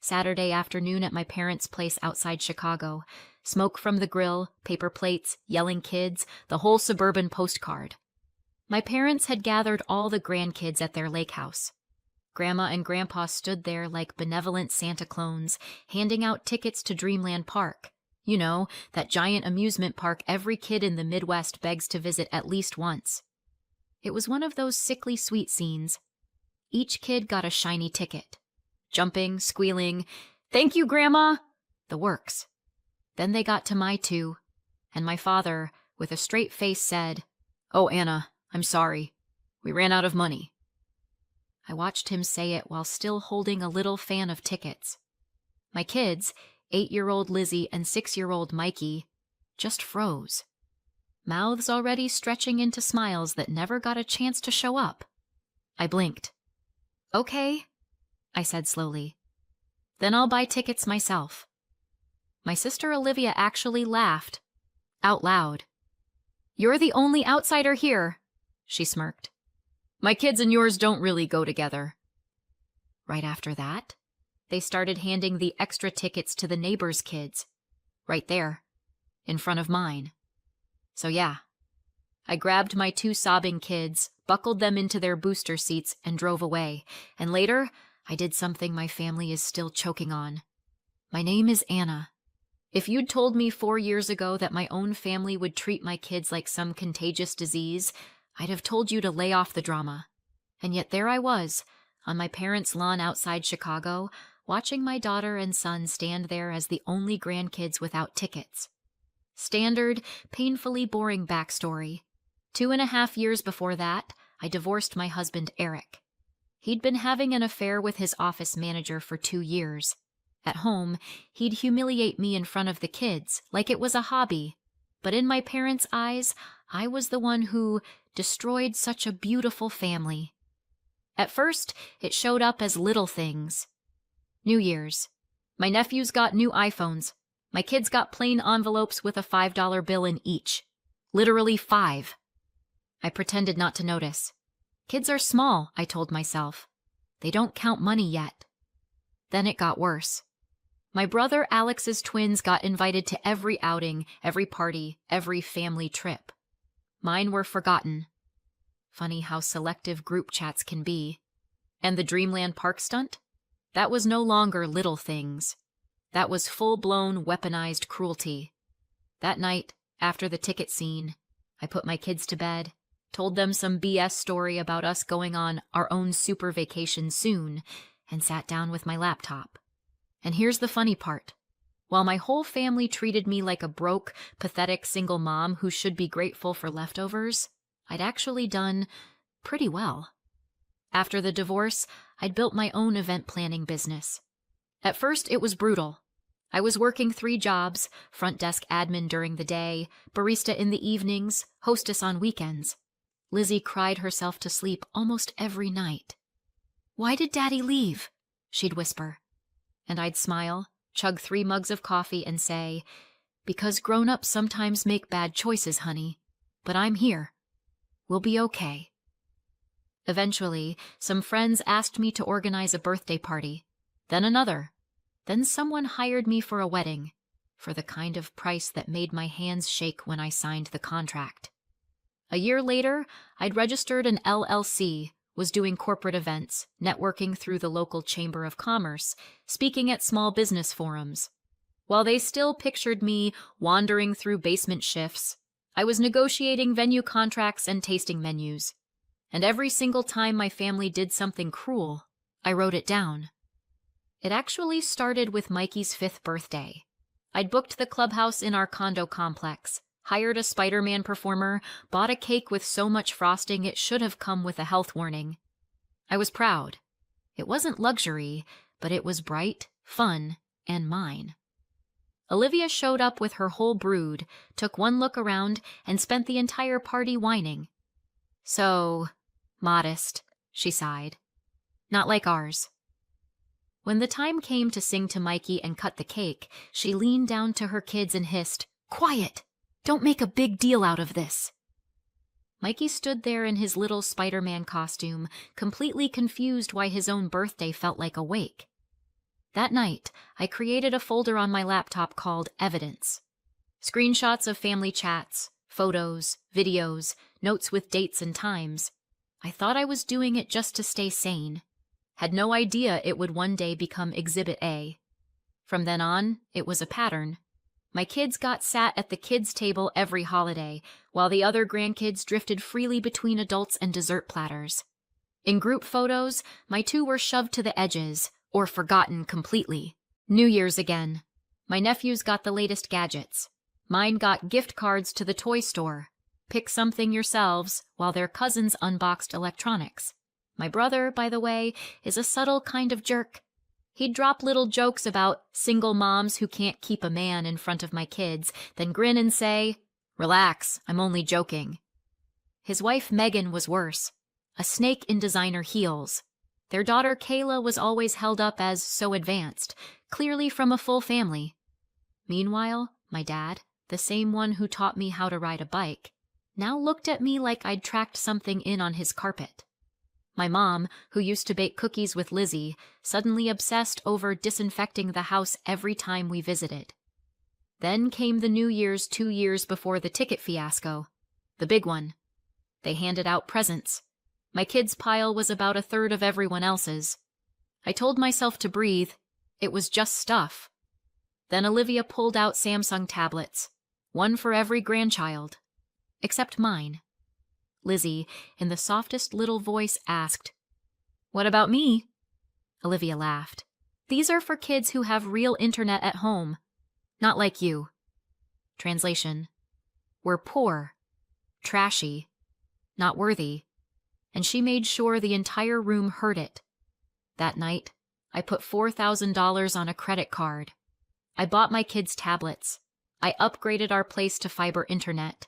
Saturday afternoon at my parents' place outside Chicago. Smoke from the grill, paper plates, yelling kids, the whole suburban postcard. My parents had gathered all the grandkids at their lake house. Grandma and Grandpa stood there like benevolent Santa clones, handing out tickets to Dreamland Park. You know, that giant amusement park every kid in the Midwest begs to visit at least once. It was one of those sickly sweet scenes. Each kid got a shiny ticket. Jumping, squealing, "Thank you, Grandma!" The works. Then they got to my two, and my father, with a straight face, said, "Oh, Anna, I'm sorry. We ran out of money." I watched him say it while still holding a little fan of tickets. My kids, 8-year-old Lizzie and 6-year-old Mikey, just froze. Mouths already stretching into smiles that never got a chance to show up. I blinked. "Okay," I said slowly. "Then I'll buy tickets myself." My sister Olivia actually laughed, out loud. "You're the only outsider here," she smirked. "My kids and yours don't really go together." Right after that, they started handing the extra tickets to the neighbors' kids. Right there, in front of mine. So yeah, I grabbed my 2 sobbing kids, buckled them into their booster seats, and drove away. And later, I did something my family is still choking on. My name is Anna. If you'd told me 4 years ago that my own family would treat my kids like some contagious disease, I'd have told you to lay off the drama. And yet there I was, on my parents' lawn outside Chicago, watching my daughter and son stand there as the only grandkids without tickets. Standard, painfully boring backstory. 2.5 years before that, I divorced my husband Eric. He'd been having an affair with his office manager for 2 years. At home, he'd humiliate me in front of the kids, like it was a hobby. But in my parents' eyes, I was the one who destroyed such a beautiful family. At first, it showed up as little things. New Year's. My nephews got new iPhones. My kids got plain envelopes with a $5 bill in each. Literally 5. I pretended not to notice. Kids are small, I told myself. They don't count money yet. Then it got worse. My brother Alex's twins got invited to every outing, every party, every family trip. Mine were forgotten. Funny how selective group chats can be. And the Dreamland Park stunt? That was no longer little things. That was full-blown, weaponized cruelty. That night, after the ticket scene, I put my kids to bed, told them some BS story about us going on our own super vacation soon, and sat down with my laptop. And here's the funny part. While my whole family treated me like a broke, pathetic single mom who should be grateful for leftovers, I'd actually done pretty well. After the divorce, I'd built my own event planning business. At first, it was brutal. I was working 3 jobs, front desk admin during the day, barista in the evenings, hostess on weekends. Lizzie cried herself to sleep almost every night. "Why did Daddy leave?" she'd whisper. And I'd smile, chug 3 mugs of coffee, and say, "Because grown-ups sometimes make bad choices, honey. But I'm here. We'll be okay." Eventually, some friends asked me to organize a birthday party, then another. Then someone hired me for a wedding, for the kind of price that made my hands shake when I signed the contract. A year later, I'd registered an LLC, was doing corporate events, networking through the local Chamber of Commerce, speaking at small business forums. While they still pictured me wandering through basement shifts, I was negotiating venue contracts and tasting menus. And every single time my family did something cruel, I wrote it down. It actually started with Mikey's 5th birthday. I'd booked the clubhouse in our condo complex, hired a Spider-Man performer, bought a cake with so much frosting it should have come with a health warning. I was proud. It wasn't luxury, but it was bright, fun, and mine. Olivia showed up with her whole brood, took one look around, and spent the entire party whining. "So modest," she sighed. "Not like ours." When the time came to sing to Mikey and cut the cake, she leaned down to her kids and hissed, "Quiet! Don't make a big deal out of this." Mikey stood there in his little Spider-Man costume, completely confused why his own birthday felt like a wake. That night, I created a folder on my laptop called Evidence. Screenshots of family chats, photos, videos, notes with dates and times. I thought I was doing it just to stay sane. Had no idea it would one day become Exhibit A. From then on, it was a pattern. My kids got sat at the kids' table every holiday, while the other grandkids drifted freely between adults and dessert platters. In group photos, my two were shoved to the edges, or forgotten completely. New Year's again. My nephews got the latest gadgets. Mine got gift cards to the toy store. Pick something yourselves, while their cousins unboxed electronics. My brother, by the way, is a subtle kind of jerk. He'd drop little jokes about single moms who can't keep a man in front of my kids, then grin and say, "Relax, I'm only joking." His wife Megan was worse. A snake in designer heels. Their daughter Kayla was always held up as so advanced, clearly from a full family. Meanwhile, my dad, the same one who taught me how to ride a bike, now looked at me like I'd tracked something in on his carpet. My mom, who used to bake cookies with Lizzie, suddenly obsessed over disinfecting the house every time we visited. Then came the New Year's 2 years before the ticket fiasco. The big one. They handed out presents. My kids' pile was about a third of everyone else's. I told myself to breathe. It was just stuff. Then Olivia pulled out Samsung tablets, one for every grandchild, except mine. Lizzie, in the softest little voice, asked, "What about me?" Olivia laughed. "These are for kids who have real internet at home. Not like you." Translation: We're poor, trashy, not worthy. And she made sure the entire room heard it. That night, I put $4,000 on a credit card. I bought my kids tablets. I upgraded our place to fiber internet.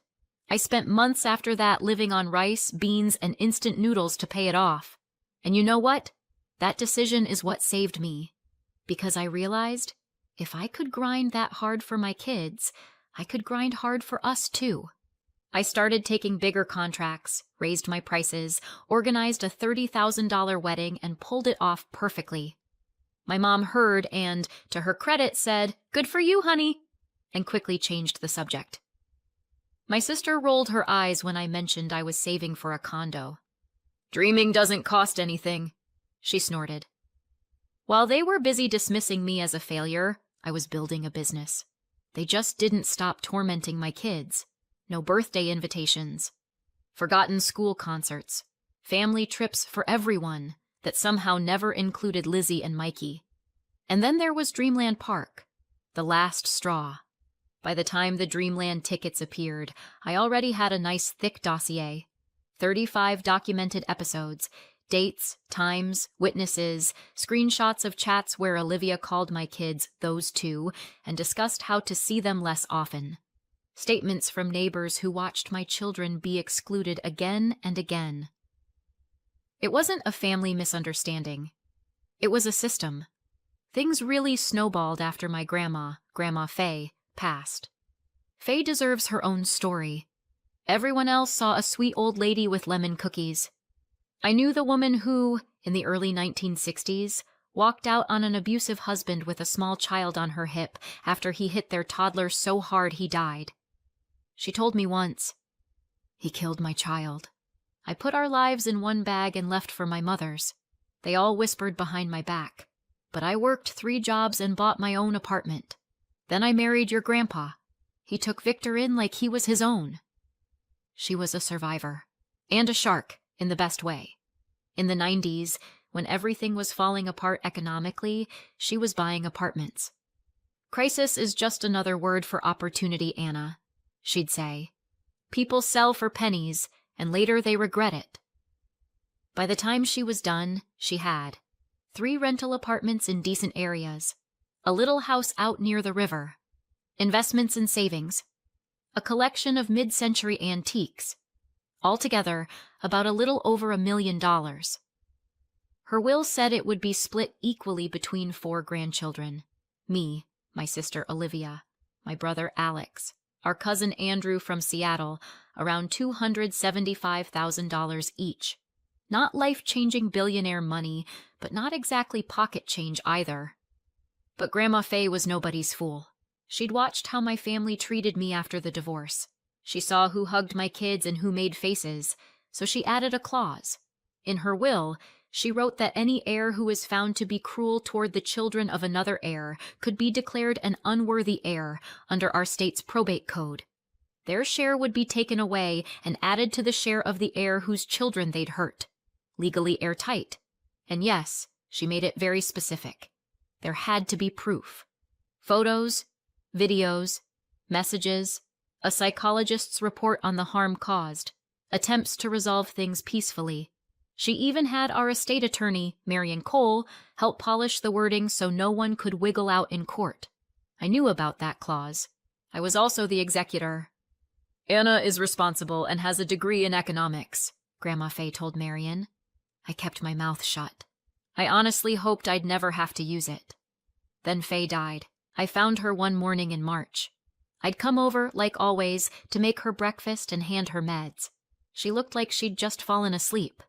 I spent months after that living on rice, beans, and instant noodles to pay it off. And you know what? That decision is what saved me. Because I realized, if I could grind that hard for my kids, I could grind hard for us too. I started taking bigger contracts, raised my prices, organized a $30,000 wedding, and pulled it off perfectly. My mom heard and, to her credit, said, "Good for you, honey," and quickly changed the subject. My sister rolled her eyes when I mentioned I was saving for a condo. "Dreaming doesn't cost anything," she snorted. While they were busy dismissing me as a failure, I was building a business. They just didn't stop tormenting my kids. No birthday invitations. Forgotten school concerts. Family trips for everyone that somehow never included Lizzie and Mikey. And then there was Dreamland Park, the last straw. By the time the Dreamland tickets appeared, I already had a nice thick dossier. 35 documented episodes, dates, times, witnesses, screenshots of chats where Olivia called my kids "those two" and discussed how to see them less often. Statements from neighbors who watched my children be excluded again and again. It wasn't a family misunderstanding. It was a system. Things really snowballed after my Grandma Faye, passed. Faye deserves her own story. Everyone else saw a sweet old lady with lemon cookies. I knew the woman who, in the early 1960s, walked out on an abusive husband with a small child on her hip after he hit their toddler so hard he died. She told me once, "He killed my child. I put our lives in one bag and left for my mother's. They all whispered behind my back. But I worked 3 jobs and bought my own apartment. Then I married your grandpa. He took Victor in like he was his own." She was a survivor. And a shark, in the best way. In the 90s, when everything was falling apart economically, she was buying apartments. "Crisis is just another word for opportunity, Anna," she'd say. "People sell for pennies, and later they regret it." By the time she was done, she had 3 rental apartments in decent areas, a little house out near the river, investments and savings, a collection of mid-century antiques, altogether about a little over $1 million. Her will said it would be split equally between 4 grandchildren, me, my sister Olivia, my brother Alex, our cousin Andrew from Seattle, around $275,000 each. Not life-changing billionaire money, but not exactly pocket change either. But Grandma Faye was nobody's fool. She'd watched how my family treated me after the divorce. She saw who hugged my kids and who made faces, so she added a clause. In her will, she wrote that any heir who is found to be cruel toward the children of another heir could be declared an unworthy heir under our state's probate code. Their share would be taken away and added to the share of the heir whose children they'd hurt. Legally airtight. And yes, she made it very specific. There had to be proof. Photos, videos, messages, a psychologist's report on the harm caused, attempts to resolve things peacefully. She even had our estate attorney, Marion Cole, help polish the wording so no one could wiggle out in court. I knew about that clause. I was also the executor. Anna is responsible and has a degree in economics, Grandma Faye told Marion. I kept my mouth shut. I honestly hoped I'd never have to use it. Then Faye died. I found her one morning in March. I'd come over, like always, to make her breakfast and hand her meds. She looked like she'd just fallen asleep.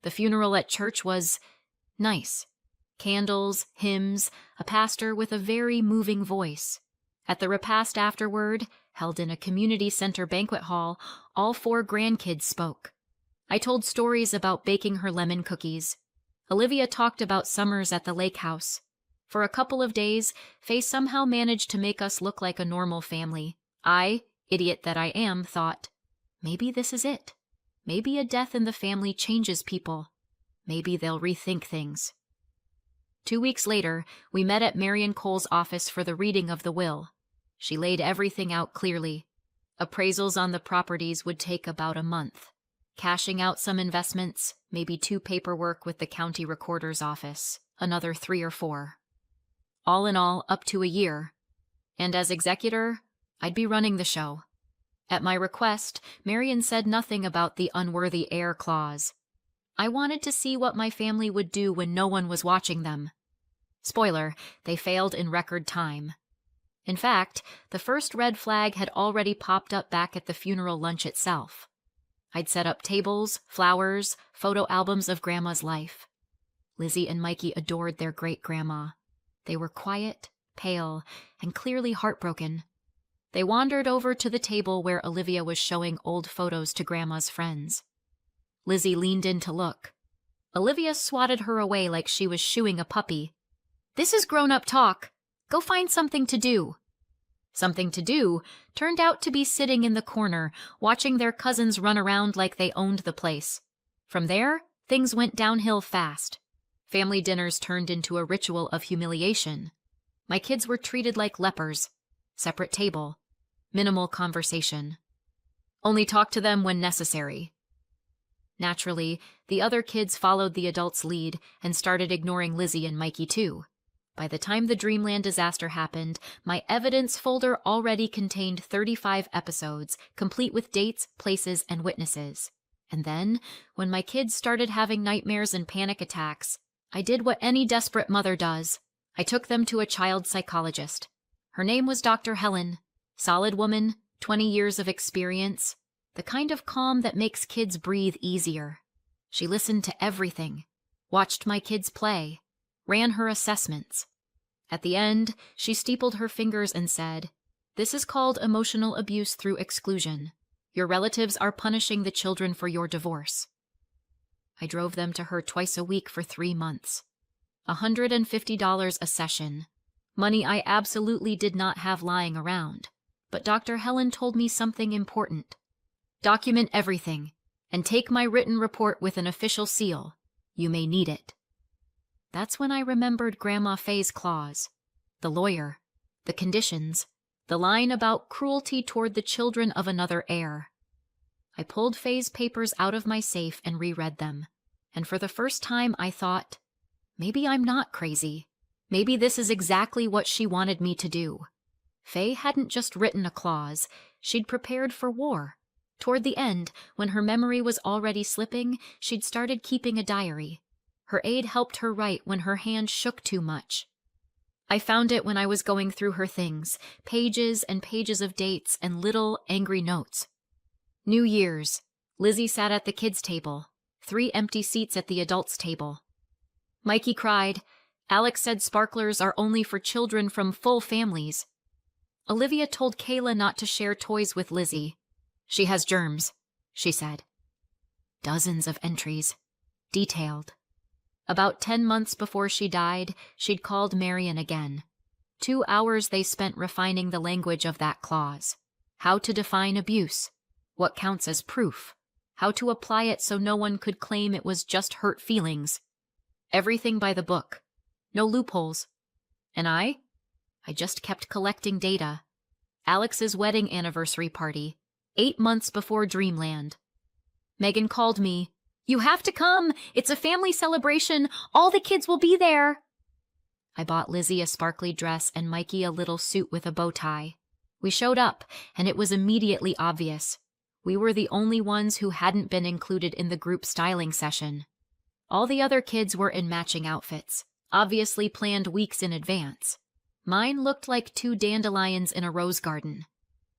The funeral at church was nice. Candles, hymns, a pastor with a very moving voice. At the repast afterward, held in a community center banquet hall, all 4 grandkids spoke. I told stories about baking her lemon cookies. Olivia talked about summers at the lake house. For a couple of days, Faye somehow managed to make us look like a normal family. I, idiot that I am, thought, maybe this is it. Maybe a death in the family changes people. Maybe they'll rethink things. 2 weeks later, we met at Marion Cole's office for the reading of the will. She laid everything out clearly. Appraisals on the properties would take about a month. Cashing out some investments, maybe 2 paperwork with the county recorder's office, another 3 or 4. All in all, up to a year. And as executor, I'd be running the show. At my request, Marion said nothing about the unworthy heir clause. I wanted to see what my family would do when no one was watching them. Spoiler, they failed in record time. In fact, the first red flag had already popped up back at the funeral lunch itself. I'd set up tables, flowers, photo albums of Grandma's life. Lizzie and Mikey adored their great-grandma. They were quiet, pale, and clearly heartbroken. They wandered over to the table where Olivia was showing old photos to Grandma's friends. Lizzie leaned in to look. Olivia swatted her away like she was shooing a puppy. "This is grown-up talk. Go find something to do." Something to do turned out to be sitting in the corner, watching their cousins run around like they owned the place. From there, things went downhill fast. Family dinners turned into a ritual of humiliation. My kids were treated like lepers. Separate table. Minimal conversation. Only talk to them when necessary. Naturally, the other kids followed the adults' lead and started ignoring Lizzie and Mikey too. By the time the Dreamland disaster happened, my evidence folder already contained 35 episodes, complete with dates, places, and witnesses. And then, when my kids started having nightmares and panic attacks, I did what any desperate mother does. I took them to a child psychologist. Her name was Dr. Helen. Solid woman, 20 years of experience, the kind of calm that makes kids breathe easier. She listened to everything, watched my kids play, ran her assessments. At the end, she steepled her fingers and said, "This is called emotional abuse through exclusion. Your relatives are punishing the children for your divorce." I drove them to her twice a week for 3 months. $150 a session. Money I absolutely did not have lying around. But Dr. Helen told me something important. Document everything, and take my written report with an official seal. You may need it. That's when I remembered Grandma Faye's clause, the lawyer, the conditions, the line about cruelty toward the children of another heir. I pulled Faye's papers out of my safe and reread them, and for the first time I thought, maybe I'm not crazy. Maybe this is exactly what she wanted me to do. Faye hadn't just written a clause, she'd prepared for war. Toward the end, when her memory was already slipping, she'd started keeping a diary. Her aide helped her write when her hand shook too much. I found it when I was going through her things, pages and pages of dates and little, angry notes. New Year's. Lizzie sat at the kids' table, 3 empty seats at the adults' table. Mikey cried, Alex said sparklers are only for children from full families. Olivia told Kayla not to share toys with Lizzie. She has germs, she said. Dozens of entries. Detailed. About 10 months before she died, she'd called Marion again. 2 hours they spent refining the language of that clause. How to define abuse. What counts as proof. How to apply it so no one could claim it was just hurt feelings. Everything by the book. No loopholes. And I just kept collecting data. Alex's wedding anniversary party, 8 months before Dreamland. Megan called me. You have to come! It's a family celebration! All the kids will be there! I bought Lizzie a sparkly dress and Mikey a little suit with a bow tie. We showed up, and it was immediately obvious. We were the only ones who hadn't been included in the group styling session. All the other kids were in matching outfits, obviously planned weeks in advance. Mine looked like 2 dandelions in a rose garden.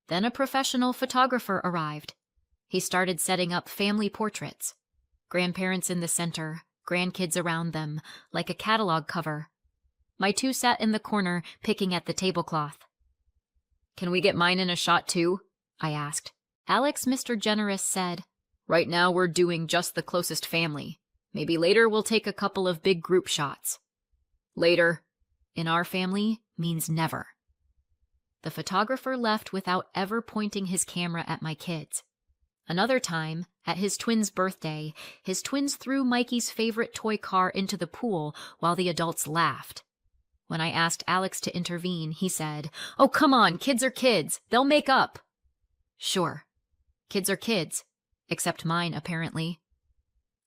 Then a professional photographer arrived. He started setting up family portraits. Grandparents in the center, grandkids around them, like a catalog cover. My 2 sat in the corner, picking at the tablecloth. Can we get mine in a shot too? I asked. Alex, Mr. Generous, said, Right now we're doing just the closest family. Maybe later we'll take a couple of big group shots. Later, in our family, means never. The photographer left without ever pointing his camera at my kids. Another time, at his twins' birthday, his twins threw Mikey's favorite toy car into the pool while the adults laughed. When I asked Alex to intervene, he said, Oh, come on, kids are kids. They'll make up. Sure. Kids are kids. Except mine, apparently.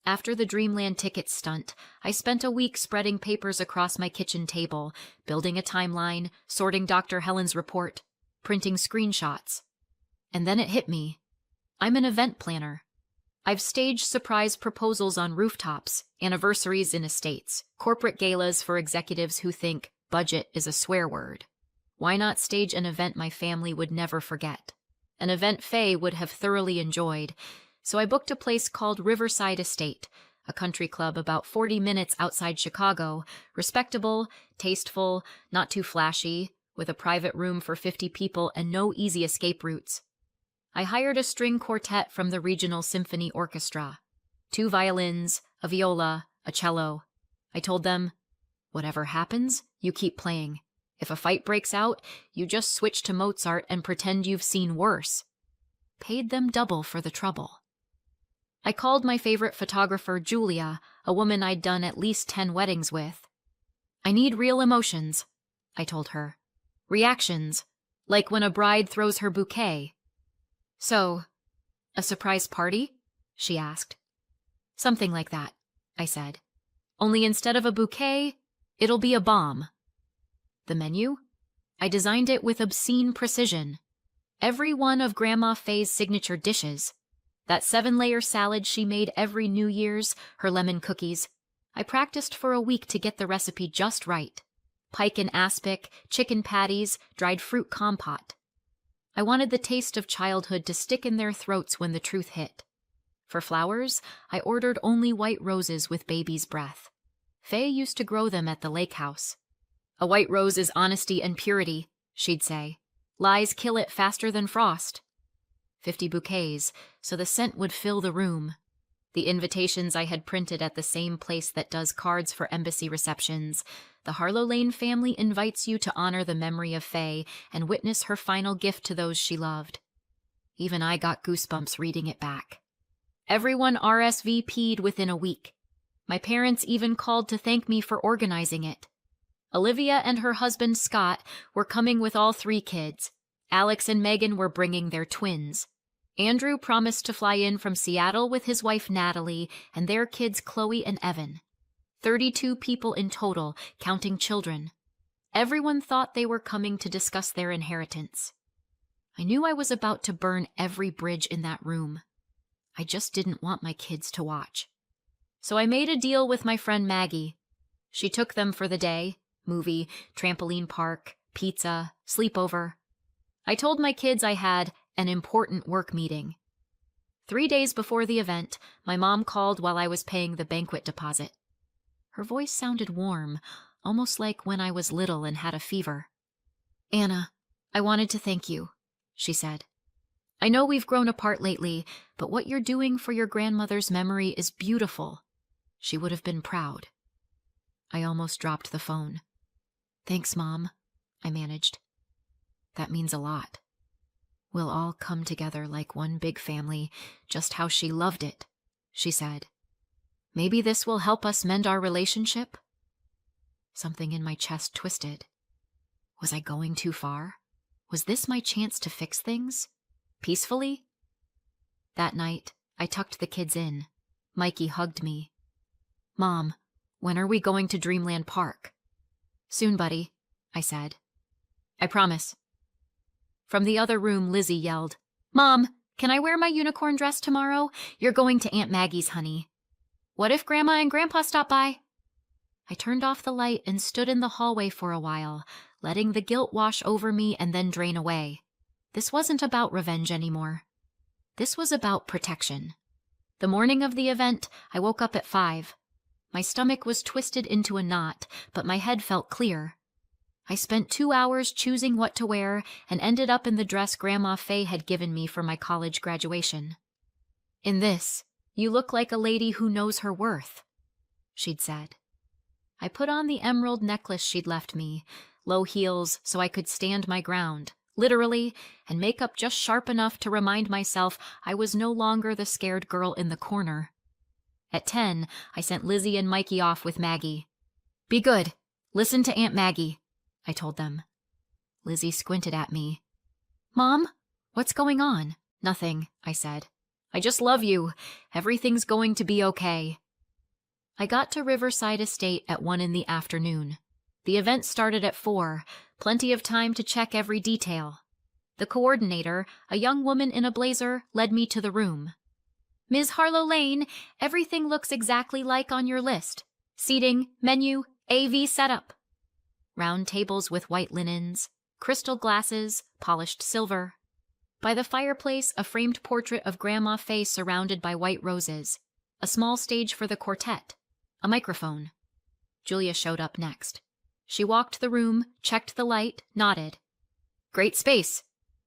After the Dreamland ticket stunt, I spent a week spreading papers across my kitchen table, building a timeline, sorting Dr. Helen's report, printing screenshots. And then it hit me. I'm an event planner. I've staged surprise proposals on rooftops, anniversaries in estates, corporate galas for executives who think budget is a swear word. Why not stage an event my family would never forget? An event Faye would have thoroughly enjoyed. So I booked a place called Riverside Estate, a country club about 40 minutes outside Chicago, respectable, tasteful, not too flashy, with a private room for 50 people and no easy escape routes. I hired a string quartet from the Regional Symphony Orchestra. 2 violins, a viola, a cello. I told them, whatever happens, you keep playing. If a fight breaks out, you just switch to Mozart and pretend you've seen worse. Paid them double for the trouble. I called my favorite photographer Julia, a woman I'd done at least 10 weddings with. I need real emotions, I told her. Reactions, like when a bride throws her bouquet. So, a surprise party? She asked. Something like that, I said. Only instead of a bouquet, it'll be a bomb. The menu? I designed it with obscene precision. Every one of Grandma Faye's signature dishes. That 7-layer salad she made every New Year's, her lemon cookies. I practiced for a week to get the recipe just right. Pike and aspic, chicken patties, dried fruit compote. I wanted the taste of childhood to stick in their throats when the truth hit. For flowers, I ordered only white roses with baby's breath. Faye used to grow them at the lake house. A white rose is honesty and purity, she'd say. Lies kill it faster than frost. 50 bouquets, so the scent would fill the room. The invitations I had printed at the same place that does cards for embassy receptions. The Harlow Lane family invites you to honor the memory of Faye and witness her final gift to those she loved. Even I got goosebumps reading it back. Everyone RSVP'd within a week. My parents even called to thank me for organizing it. Olivia and her husband Scott were coming with all 3 kids. Alex and Megan were bringing their twins. Andrew promised to fly in from Seattle with his wife Natalie and their kids Chloe and Evan. 32 people in total, counting children. Everyone thought they were coming to discuss their inheritance. I knew I was about to burn every bridge in that room. I just didn't want my kids to watch. So I made a deal with my friend Maggie. She took them for the day, movie, trampoline park, pizza, sleepover. I told my kids I had an important work meeting. 3 days before the event, my mom called while I was paying the banquet deposit. Her voice sounded warm, almost like when I was little and had a fever. "Anna, I wanted to thank you," she said. "I know we've grown apart lately, but what you're doing for your grandmother's memory is beautiful. She would have been proud." I almost dropped the phone. "Thanks, Mom," I managed. "That means a lot. We'll all come together like one big family, just how she loved it," she said. "Maybe this will help us mend our relationship?" Something in my chest twisted. Was I going too far? Was this my chance to fix things? Peacefully? That night, I tucked the kids in. Mikey hugged me. "Mom, when are we going to Dreamland Park?" "Soon, buddy," I said. "I promise." From the other room, Lizzie yelled, "Mom, can I wear my unicorn dress tomorrow? You're going to Aunt Maggie's, honey." "What if Grandma and Grandpa stop by?" I turned off the light and stood in the hallway for a while, letting the guilt wash over me and then drain away. This wasn't about revenge anymore. This was about protection. The morning of the event, I woke up at 5. My stomach was twisted into a knot, but my head felt clear. I spent 2 hours choosing what to wear and ended up in the dress Grandma Faye had given me for my college graduation. "In this, you look like a lady who knows her worth," she'd said. I put on the emerald necklace she'd left me, low heels so I could stand my ground, literally, and makeup just sharp enough to remind myself I was no longer the scared girl in the corner. At 10, I sent Lizzie and Mikey off with Maggie. "Be good. Listen to Aunt Maggie," I told them. Lizzie squinted at me. "Mom, what's going on?" "Nothing," I said. "I just love you. Everything's going to be okay." I got to Riverside Estate at 1 in the afternoon. The event started at 4, plenty of time to check every detail. The coordinator, a young woman in a blazer, led me to the room. "Ms. Harlow Lane, everything looks exactly like on your list. Seating, menu, AV setup." Round tables with white linens, crystal glasses, polished silver. By the fireplace, a framed portrait of Grandma Faye surrounded by white roses. A small stage for the quartet. A microphone. Julia showed up next. She walked the room, checked the light, nodded. "Great space.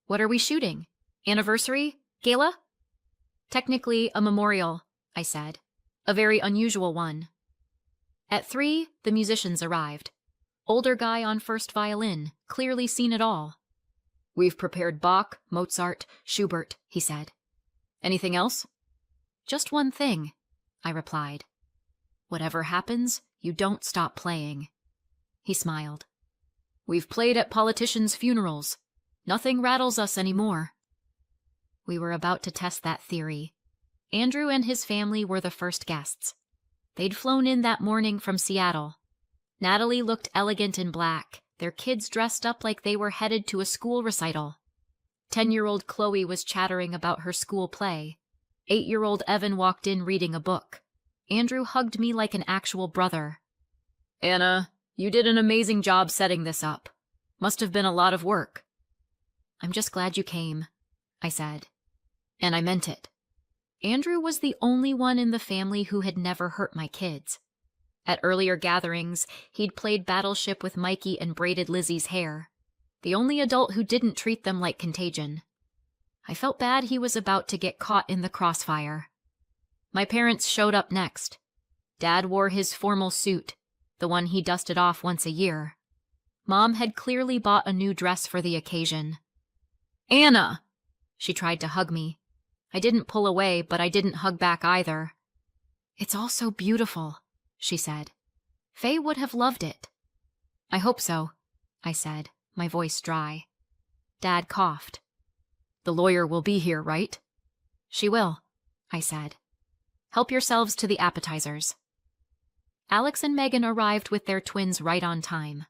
What are we shooting? Anniversary? Gala?" "Technically a memorial," I said. "A very unusual one." At 3, the musicians arrived. Older guy on first violin, clearly seen it all. "We've prepared Bach, Mozart, Schubert," he said. "Anything else?" "Just one thing," I replied. "Whatever happens, you don't stop playing." He smiled. "We've played at politicians' funerals. Nothing rattles us anymore." We were about to test that theory. Andrew and his family were the first guests. They'd flown in that morning from Seattle. Natalie looked elegant in black, their kids dressed up like they were headed to a school recital. 10-year-old Chloe was chattering about her school play. 8-year-old Evan walked in reading a book. Andrew hugged me like an actual brother. "Anna, you did an amazing job setting this up. Must have been a lot of work." "I'm just glad you came," I said. And I meant it. Andrew was the only one in the family who had never hurt my kids. At earlier gatherings, he'd played Battleship with Mikey and braided Lizzie's hair. The only adult who didn't treat them like contagion. I felt bad he was about to get caught in the crossfire. My parents showed up next. Dad wore his formal suit, the one he dusted off once a year. Mom had clearly bought a new dress for the occasion. "Anna!" She tried to hug me. I didn't pull away, but I didn't hug back either. "It's all so beautiful," she said. "Faye would have loved it." "I hope so," I said, my voice dry. Dad coughed. "The lawyer will be here, right?" "She will," I said. "Help yourselves to the appetizers." Alex and Megan arrived with their twins right on time.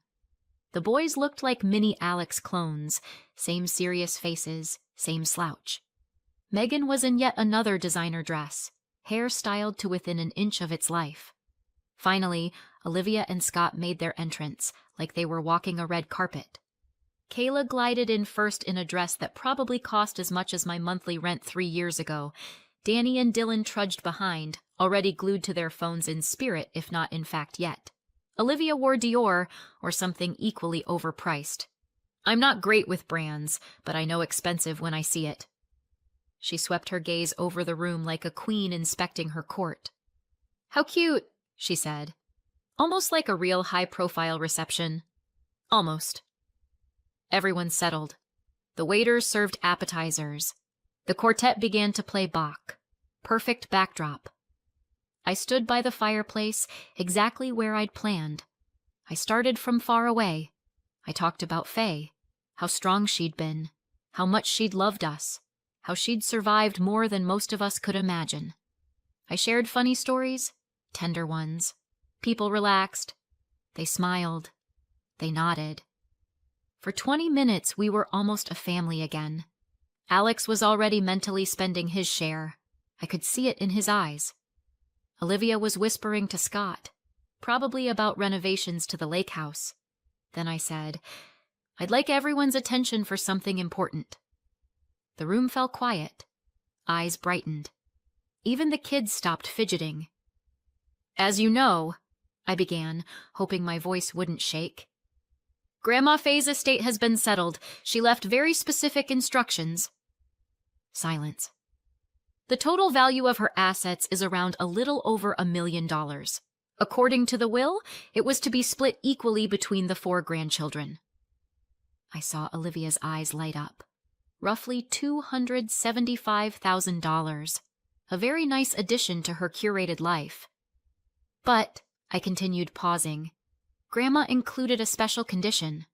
The boys looked like mini Alex clones, same serious faces, same slouch. Megan was in yet another designer dress, hair styled to within an inch of its life. Finally, Olivia and Scott made their entrance, like they were walking a red carpet. Kayla glided in first in a dress that probably cost as much as my monthly rent 3 years ago. Danny and Dylan trudged behind, already glued to their phones in spirit, if not in fact yet. Olivia wore Dior or something equally overpriced. I'm not great with brands, but I know expensive when I see it. She swept her gaze over the room like a queen inspecting her court. How cute, she said. Almost like a real high-profile reception. Almost. Everyone settled. The waiters served appetizers. The quartet began to play Bach. Perfect backdrop. I stood by the fireplace, exactly where I'd planned. I started from far away. I talked about Faye, how strong she'd been, how much she'd loved us, how she'd survived more than most of us could imagine. I shared funny stories, tender ones. People relaxed. They smiled. They nodded. For 20 minutes, we were almost a family again. Alex was already mentally spending his share. I could see it in his eyes. Olivia was whispering to Scott, probably about renovations to the lake house. Then I said, I'd like everyone's attention for something important. The room fell quiet. Eyes brightened. Even the kids stopped fidgeting. As you know, I began, hoping my voice wouldn't shake. Grandma Faye's estate has been settled. She left very specific instructions. Silence. The total value of her assets is around a little over $1 million. According to the will, it was to be split equally between the 4 grandchildren. I saw Olivia's eyes light up. Roughly $275,000. A very nice addition to her curated life. But, I continued, pausing, Grandma included a special condition.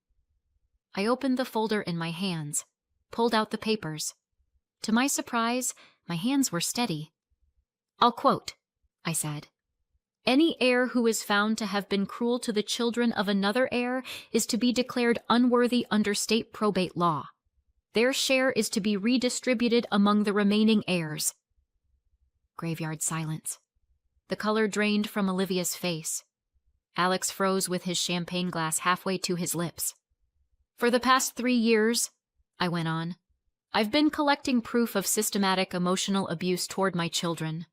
I opened the folder in my hands, pulled out the papers. To my surprise, my hands were steady. I'll quote, I said. Any heir who is found to have been cruel to the children of another heir is to be declared unworthy under state probate law. Their share is to be redistributed among the remaining heirs. Graveyard silence. The color drained from Olivia's face. Alex froze with his champagne glass halfway to his lips. For the past 3 years, I went on, I've been collecting proof of systematic emotional abuse toward my children.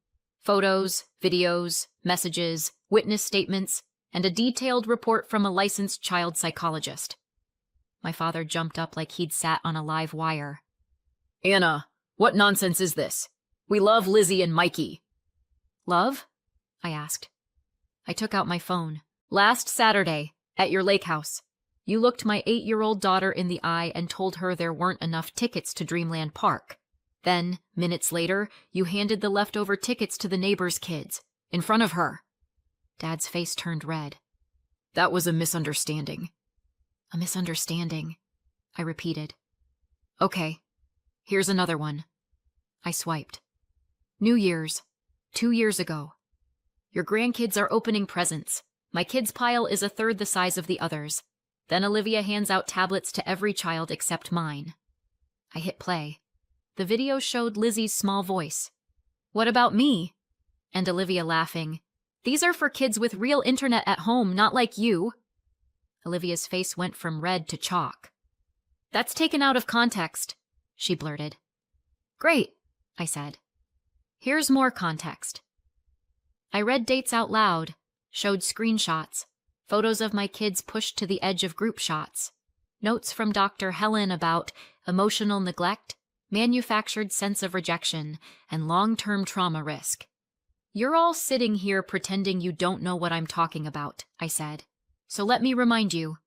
Photos, videos, messages, witness statements, and a detailed report from a licensed child psychologist. My father jumped up like he'd sat on a live wire. Anna, what nonsense is this? We love Lizzie and Mikey. Love? I asked. I took out my phone. Last Saturday, at your lake house, you looked my 8-year-old daughter in the eye and told her there weren't enough tickets to Dreamland Park. Then, minutes later, you handed the leftover tickets to the neighbor's kids, in front of her. Dad's face turned red. That was a misunderstanding. A misunderstanding, I repeated. Okay, here's another one. I swiped. New Year's, 2 years ago. Your grandkids are opening presents. My kids' pile is 1/3 the size of the others. Then Olivia hands out tablets to every child except mine. I hit play. The video showed Lizzie's small voice. What about me? And Olivia laughing. These are for kids with real internet at home, not like you. Olivia's face went from red to chalk. That's taken out of context, she blurted. Great, I said. Here's more context. I read dates out loud, showed screenshots, photos of my kids pushed to the edge of group shots, notes from Dr. Helen about emotional neglect, manufactured sense of rejection, and long-term trauma risk. You're all sitting here pretending you don't know what I'm talking about, I said. So let me remind you.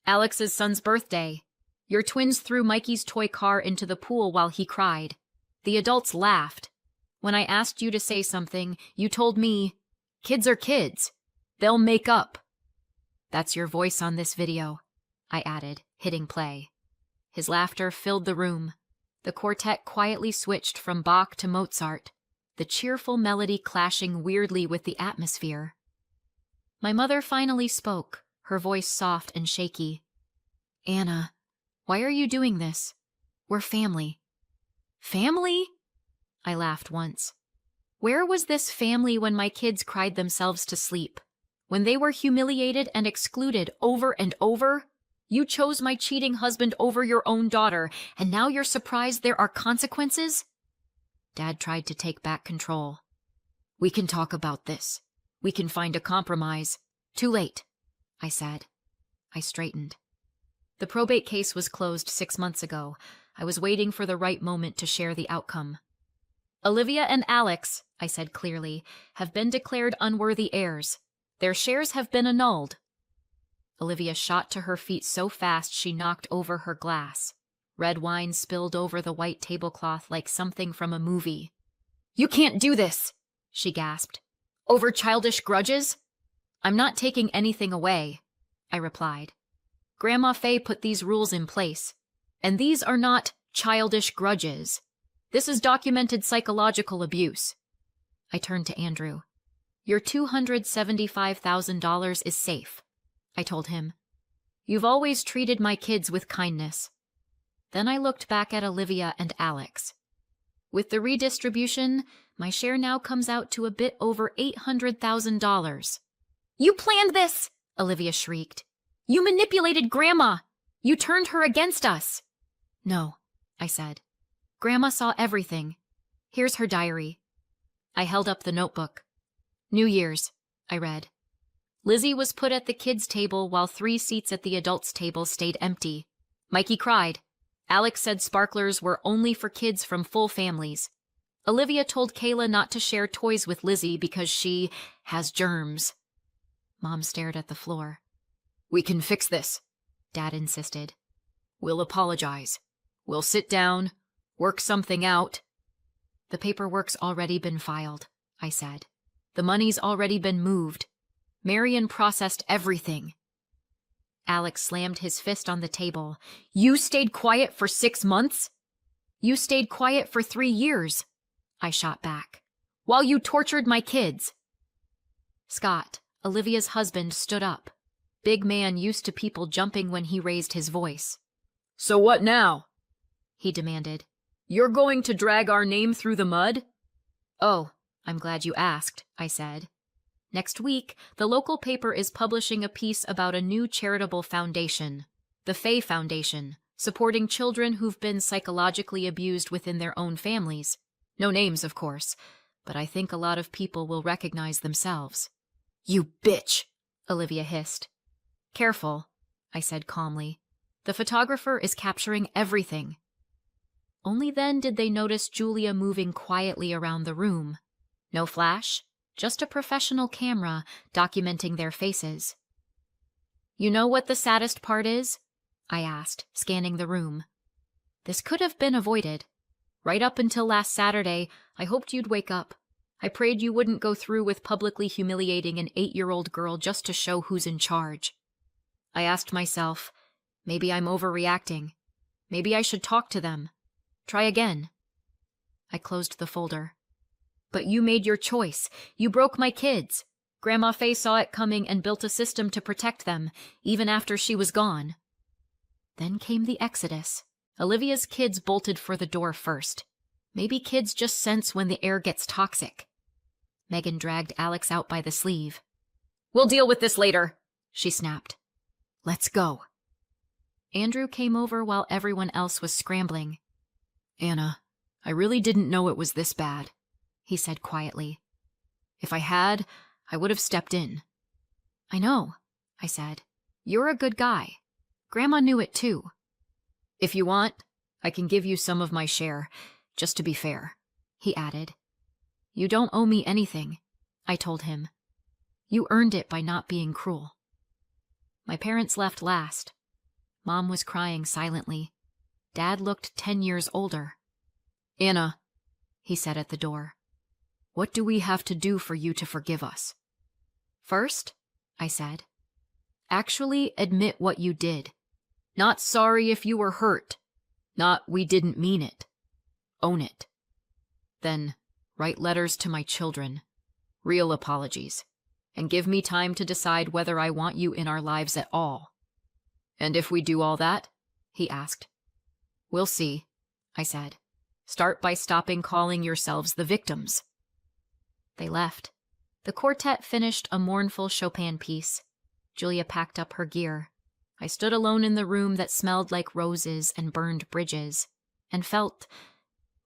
Alex's son's birthday. Your twins threw Mikey's toy car into the pool while he cried. The adults laughed. When I asked you to say something, you told me, kids are kids. They'll make up. That's your voice on this video, I added, hitting play. His laughter filled the room. The quartet quietly switched from Bach to Mozart, the cheerful melody clashing weirdly with the atmosphere. My mother finally spoke, her voice soft and shaky. Anna, why are you doing this? We're family. Family? I laughed once. Where was this family when my kids cried themselves to sleep? When they were humiliated and excluded over and over? You chose my cheating husband over your own daughter, and now you're surprised there are consequences? Dad tried to take back control. We can talk about this. We can find a compromise. Too late. I said. I straightened. The probate case was closed 6 months ago. I was waiting for the right moment to share the outcome. Olivia and Alex, I said clearly, have been declared unworthy heirs. Their shares have been annulled. Olivia shot to her feet so fast she knocked over her glass. Red wine spilled over the white tablecloth like something from a movie. "You can't do this," she gasped. "Over childish grudges?" "I'm not taking anything away," I replied. "Grandma Fay put these rules in place. And these are not childish grudges. This is documented psychological abuse." I turned to Andrew. "Your $275,000 is safe," I told him. "You've always treated my kids with kindness." Then I looked back at Olivia and Alex. "With the redistribution, my share now comes out to a bit over $800,000. "You planned this!" Olivia shrieked. "You manipulated Grandma! You turned her against us!" "No," I said. "Grandma saw everything. Here's her diary." I held up the notebook. "New Year's," I read. "Lizzie was put at the kids' table while 3 seats at the adults' table stayed empty. Mikey cried. Alex said sparklers were only for kids from full families. Olivia told Kayla not to share toys with Lizzie because she has germs." Mom stared at the floor. "We can fix this," Dad insisted. "We'll apologize. We'll sit down, work something out." "The paperwork's already been filed," I said. "The money's already been moved. Marion processed everything." Alex slammed his fist on the table. "You stayed quiet for 6 months? You stayed quiet for 3 years, I shot back, "while you tortured my kids." Scott, Olivia's husband, stood up. Big man used to people jumping when he raised his voice. "So what now?" he demanded. "You're going to drag our name through the mud?" "Oh, I'm glad you asked," I said. "Next week, the local paper is publishing a piece about a new charitable foundation, the Fay Foundation, supporting children who've been psychologically abused within their own families. No names, of course, but I think a lot of people will recognize themselves." "You bitch!" Olivia hissed. "Careful," I said calmly. "The photographer is capturing everything." Only then did they notice Julia moving quietly around the room. No flash, just a professional camera documenting their faces. "You know what the saddest part is?" I asked, scanning the room. "This could have been avoided. Right up until last Saturday, I hoped you'd wake up. I prayed you wouldn't go through with publicly humiliating an 8-year-old girl just to show who's in charge. I asked myself, maybe I'm overreacting. Maybe I should talk to them. Try again." I closed the folder. "But you made your choice. You broke my kids. Grandma Fay saw it coming and built a system to protect them, even after she was gone." Then came the exodus. Olivia's kids bolted for the door first. Maybe kids just sense when the air gets toxic. Megan dragged Alex out by the sleeve. "We'll deal with this later," she snapped. "Let's go." Andrew came over while everyone else was scrambling. "Anna, I really didn't know it was this bad," he said quietly. "If I had, I would have stepped in." "I know," I said. "You're a good guy. Grandma knew it too." "If you want, I can give you some of my share, just to be fair," he added. "You don't owe me anything," I told him. "You earned it by not being cruel." My parents left last. Mom was crying silently. Dad looked 10 years older. "Anna," he said at the door, "what do we have to do for you to forgive us?" "First," I said, "actually admit what you did. Not sorry if you were hurt. Not we didn't mean it. Own it. Then write letters to my children. Real apologies. And give me time to decide whether I want you in our lives at all." "And if we do all that?" he asked. "We'll see," I said. "Start by stopping calling yourselves the victims." They left. The quartet finished a mournful Chopin piece. Julia packed up her gear. I stood alone in the room that smelled like roses and burned bridges, and felt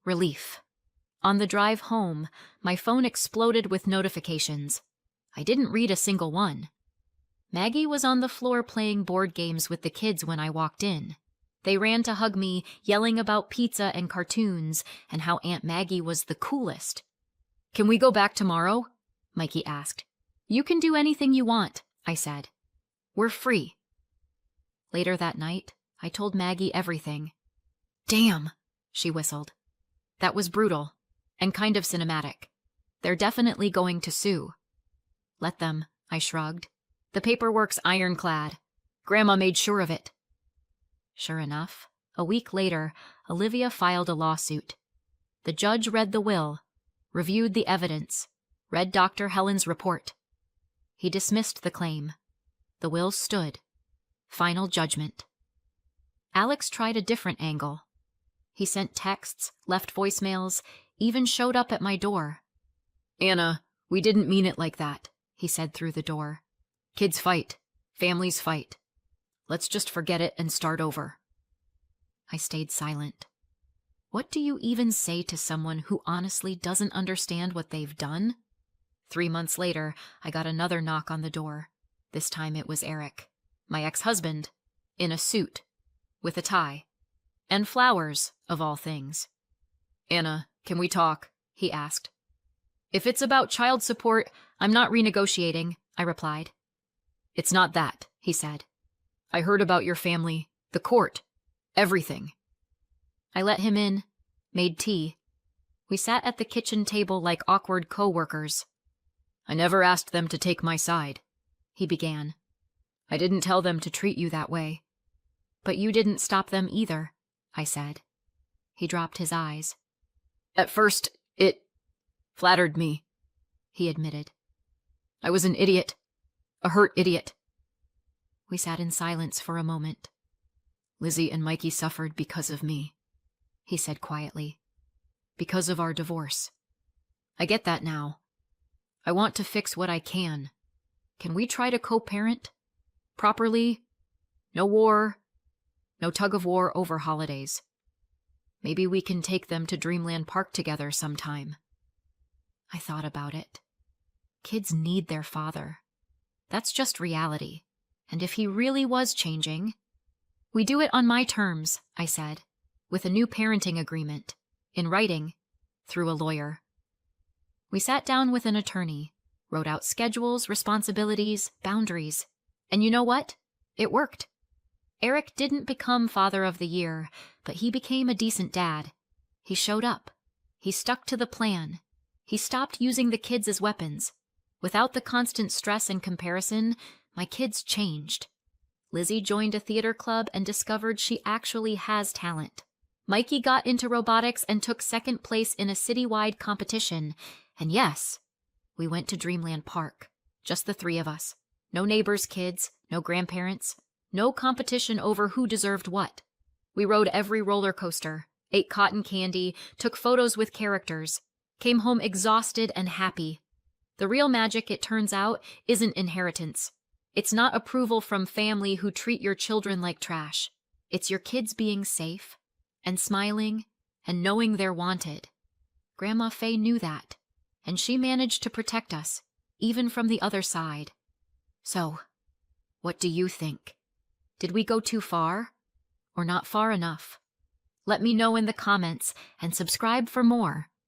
relief. On the drive home, my phone exploded with notifications. I didn't read a single one. Maggie was on the floor playing board games with the kids when I walked in. They ran to hug me, yelling about pizza and cartoons and how Aunt Maggie was the coolest. "Can we go back tomorrow?" Mikey asked. "You can do anything you want," I said. "We're free." Later that night, I told Maggie everything. "Damn," she whistled. "That was brutal, and kind of cinematic. They're definitely going to sue." "Let them," I shrugged. "The paperwork's ironclad. Grandma made sure of it." Sure enough, a week later, Olivia filed a lawsuit. The judge read the will, reviewed the evidence, read Dr. Helen's report. He dismissed the claim. The will stood. Final judgment. Alex tried a different angle. He sent texts, left voicemails, even showed up at my door. "Anna, we didn't mean it like that," he said through the door. "Kids fight. Families fight. Let's just forget it and start over." I stayed silent. What do you even say to someone who honestly doesn't understand what they've done? 3 months later, I got another knock on the door. This time it was Eric, my ex-husband, in a suit, with a tie, and flowers, of all things. "Anna, can we talk?" he asked. "If it's about child support, I'm not renegotiating," I replied. "It's not that," he said. "I heard about your family, the court, everything." I let him in, made tea. We sat at the kitchen table like awkward co-workers. "I never asked them to take my side," he began. "I didn't tell them to treat you that way." "But you didn't stop them either," I said. He dropped his eyes. "At first, it flattered me," he admitted. "I was an idiot, a hurt idiot." We sat in silence for a moment. "Lizzie and Mikey suffered because of me," he said quietly. "Because of our divorce. I get that now. I want to fix what I can. Can we try to co-parent? Properly? No war. No tug-of-war over holidays. Maybe we can take them to Dreamland Park together sometime." I thought about it. Kids need their father. That's just reality. And if he really was changing... "We do it on my terms," I said, "with a new parenting agreement, in writing, through a lawyer." We sat down with an attorney, wrote out schedules, responsibilities, boundaries. And you know what? It worked. Eric didn't become Father of the Year, but he became a decent dad. He showed up. He stuck to the plan. He stopped using the kids as weapons. Without the constant stress and comparison, my kids changed. Lizzie joined a theater club and discovered she actually has talent. Mikey got into robotics and took second place in a citywide competition. And yes, we went to Dreamland Park. Just the three of us. No neighbors' kids, no grandparents, no competition over who deserved what. We rode every roller coaster, ate cotton candy, took photos with characters, came home exhausted and happy. The real magic, it turns out, isn't inheritance. It's not approval from family who treat your children like trash. It's your kids being safe and smiling and knowing they're wanted. Grandma Faye knew that, and she managed to protect us, even from the other side. So, what do you think? Did we go too far? Or not far enough? Let me know in the comments and subscribe for more.